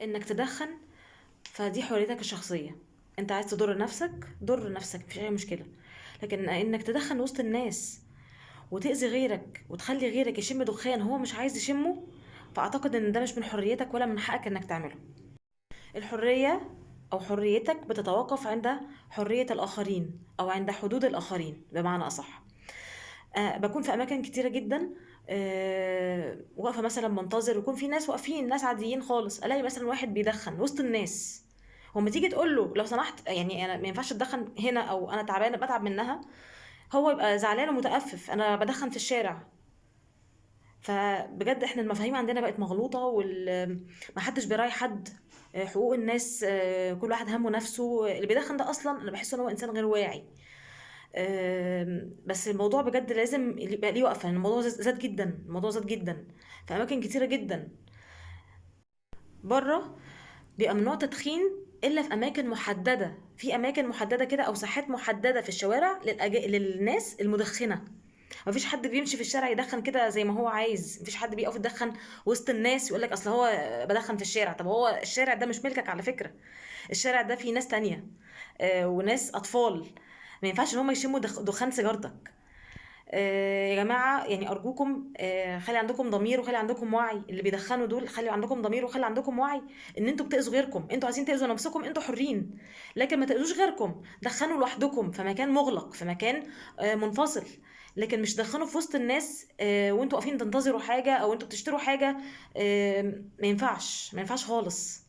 انك تدخن فدي حريتك الشخصيه. انت عايز تضر نفسك، ضر نفسك، مفيش اي مشكله. لكن انك تدخن وسط الناس وتأذي غيرك وتخلي غيرك يشم دخان هو مش عايز يشمه، فاعتقد ان ده مش من حريتك ولا من حقك انك تعمله. الحريه او حريتك بتتوقف عند حريه الاخرين او عند حدود الاخرين بمعنى اصح. بكون في اماكن كتيره جدا، واقفه مثلا منتظر، ويكون في ناس واقفين، ناس عاديين خالص، الاقي مثلا واحد بيدخن وسط الناس. وما تيجي تقول له لو سمحت يعني انا ما ينفعش تدخن هنا، او انا تعبانه بتعب منها، هو يبقى زعلان ومتأفف، انا بدخن في الشارع. فبجد احنا المفاهيم عندنا بقت مغلوطه، محدش بيراعي حد. حقوق الناس، كل واحد همه نفسه. اللي بيدخن ده اصلا انا بحس ان هو انسان غير واعي. بس الموضوع بجد لازم يبقى ليه وقفه، لأن الموضوع زاد جدا، الموضوع زاد جدا في اماكن كتيره جدا. بره بيبقى ممنوع تدخين الا في اماكن محدده، في اماكن محدده كده او ساحات محدده في الشوارع للناس المدخنه. مفيش حد بيمشي في الشارع يدخن كده زي ما هو عايز، مفيش حد بيقف يدخن وسط الناس يقول لك اصل هو بدخن في الشارع. طب هو الشارع ده مش ملكك على فكره، الشارع ده فيه ناس تانية، وناس اطفال، ما ينفعش ان هم يشموا دخان سيجارتك. يا جماعة يعني أرجوكم، خلي عندكم ضمير وخلي عندكم وعي. اللي بيدخنوا دول خلي عندكم ضمير وخلي عندكم وعي إن أنتوا بتأذوا غيركم. أنتوا عايزين تأذوا نفسكم، أنتوا حرين، لكن ما تأذوش غيركم. دخنوا لوحدكم في مكان مغلق، في مكان منفصل، لكن مش دخنوا في وسط الناس وانتوا واقفين تنتظروا حاجة أو انتوا بتشتروا حاجة. ما ينفعش، ما ينفعش خالص.